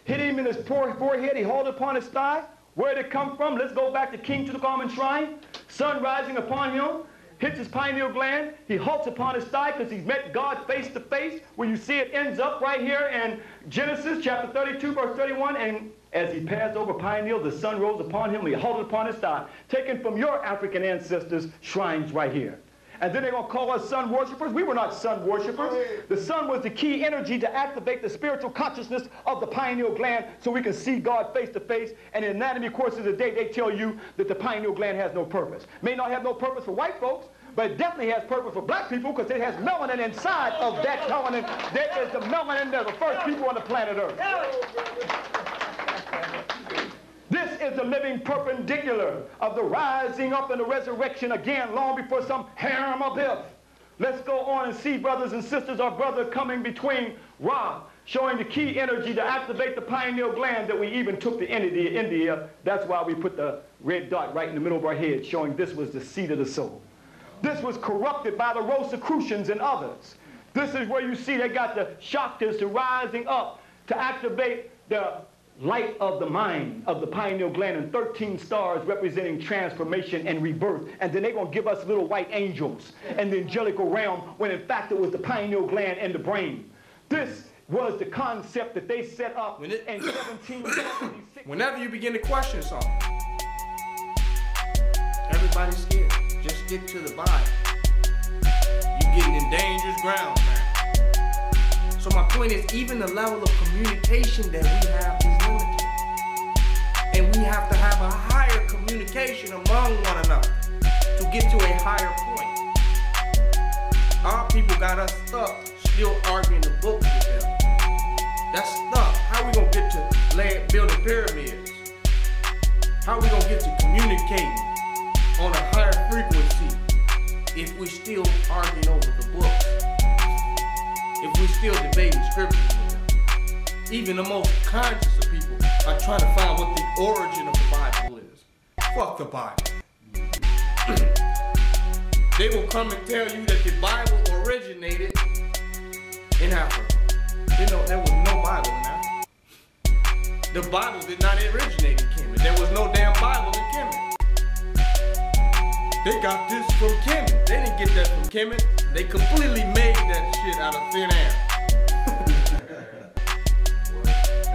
hit him in his forehead, he hauled upon his thigh. Where did it come from? Let's go back to King Tutankhamun shrine. Sun rising upon him, hits his pineal gland. He halts upon his thigh because he's met God face to face. Where you see it ends up right here in Genesis chapter 32, verse 31. And as he passed over pineal, the sun rose upon him. He halted upon his thigh. Taken from your African ancestors' shrines right here. And then they're going to call us sun worshipers. We were not sun worshipers. The sun was the key energy to activate the spiritual consciousness of the pineal gland so we can see God face to face. And in anatomy courses today, they tell you that the pineal gland has no purpose. May not have no purpose for white folks, but it definitely has purpose for black people because it has melanin inside of that melanin. There is the melanin of the first people on the planet Earth. This is the living perpendicular of the rising up and the resurrection again long before some harem of death. Let's go on and see, brothers and sisters, our brother coming between Ra, showing the key energy to activate the pineal gland that we even took to India. That's why we put the red dot right in the middle of our head, showing this was the seat of the soul. This was corrupted by the Rosicrucians and others. This is where you see they got the Shaktas to rising up to activate the light of the mind of the pineal gland and 13 stars representing transformation and rebirth. And then they're going to give us little white angels and the angelical realm when in fact it was the pineal gland and the brain. This was the concept that they set up in 1776. Whenever you begin to question something, everybody's scared. Just stick to the Bible. You're getting in dangerous ground, man. So my point is, even the level of communication that we have is limited. And we have to have a higher communication among one another to get to a higher point. Our people got us stuck still arguing the books with them. That's stuck. How we gonna get to building pyramids? How we gonna get to communicating on a higher frequency if we're still arguing over the books? If we're still debating scriptures with them? Even the most conscious of people are trying to find what the origin of the Bible is. Fuck the Bible. They will come and tell you that the Bible originated in Africa. You know, there was no Bible in Africa. The Bible did not originate in Kemet. There was no damn Bible in Kemet. They got this from Kemet. They didn't get that from Kemet. They completely made that shit out of thin air.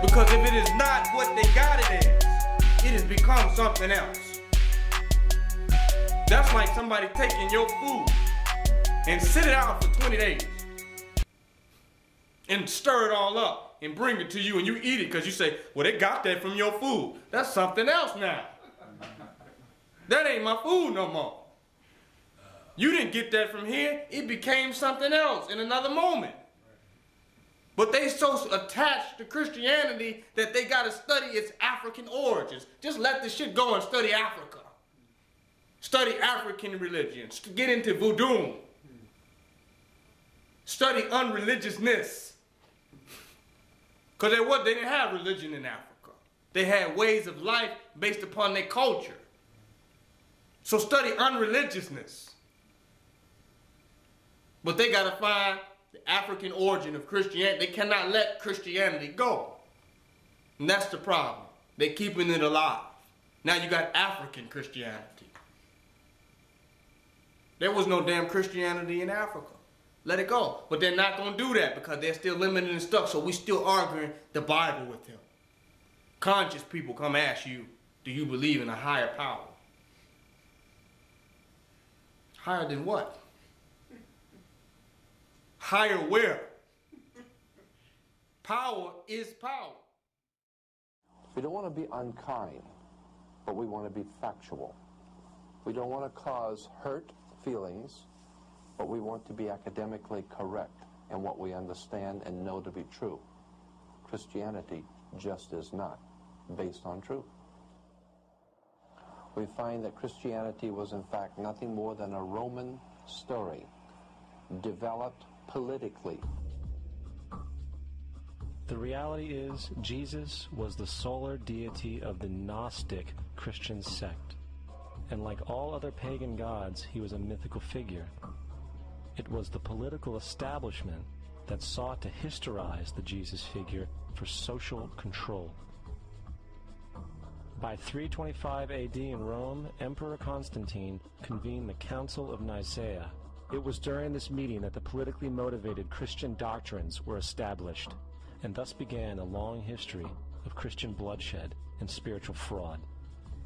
Because if it is not what they got it as, it has become something else. That's like somebody taking your food and sit it out for 20 days and stir it all up and bring it to you and you eat it because you say, well, they got that from your food. That's something else now. That ain't my food no more. You didn't get that from here. It became something else in another moment. But they so attached to Christianity that they got to study its African origins. Just let the shit go and study Africa. Study African religions. Get into voodoo. Study unreligiousness. Because they didn't have religion in Africa. They had ways of life based upon their culture. So study unreligiousness. But they got to find the African origin of Christianity. They cannot let Christianity go. And that's the problem. They're keeping it alive. Now you got African Christianity. There was no damn Christianity in Africa. Let it go. But they're not going to do that because they're still limited and stuck. So we still arguing the Bible with them. Conscious people come ask you, do you believe in a higher power? Higher than what? Higher where? Power is power. We don't want to be unkind, but we want to be factual. We don't want to cause hurt feelings, but we want to be academically correct in what we understand and know to be true. Christianity just is not based on truth. We find that Christianity was in fact nothing more than a Roman story developed politically. The reality is, Jesus was the solar deity of the Gnostic Christian sect. And like all other pagan gods, he was a mythical figure. It was the political establishment that sought to historize the Jesus figure for social control. By 325 AD in Rome, Emperor Constantine convened the Council of Nicaea. It was during this meeting that the politically motivated Christian doctrines were established, and thus began a long history of Christian bloodshed and spiritual fraud.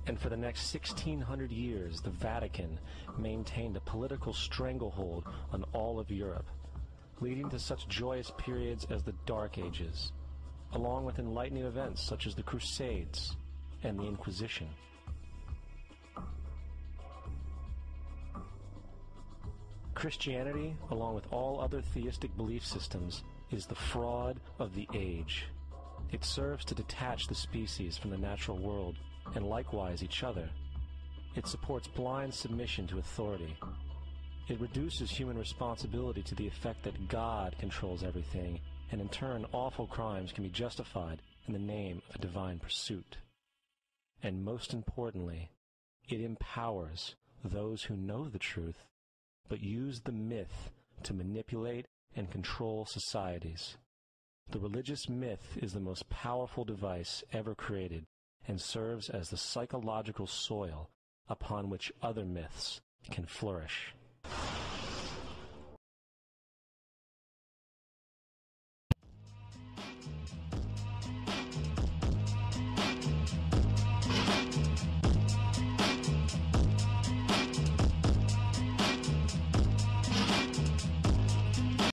And for the next 1600 years, the Vatican maintained a political stranglehold on all of Europe, leading to such joyous periods as the Dark Ages, along with enlightening events such as the Crusades and the Inquisition. Christianity, along with all other theistic belief systems, is the fraud of the age. It serves to detach the species from the natural world, and likewise each other. It supports blind submission to authority. It reduces human responsibility to the effect that God controls everything, and in turn awful crimes can be justified in the name of a divine pursuit. And most importantly, it empowers those who know the truth, but use the myth to manipulate and control societies. The religious myth is the most powerful device ever created, and serves as the psychological soil upon which other myths can flourish.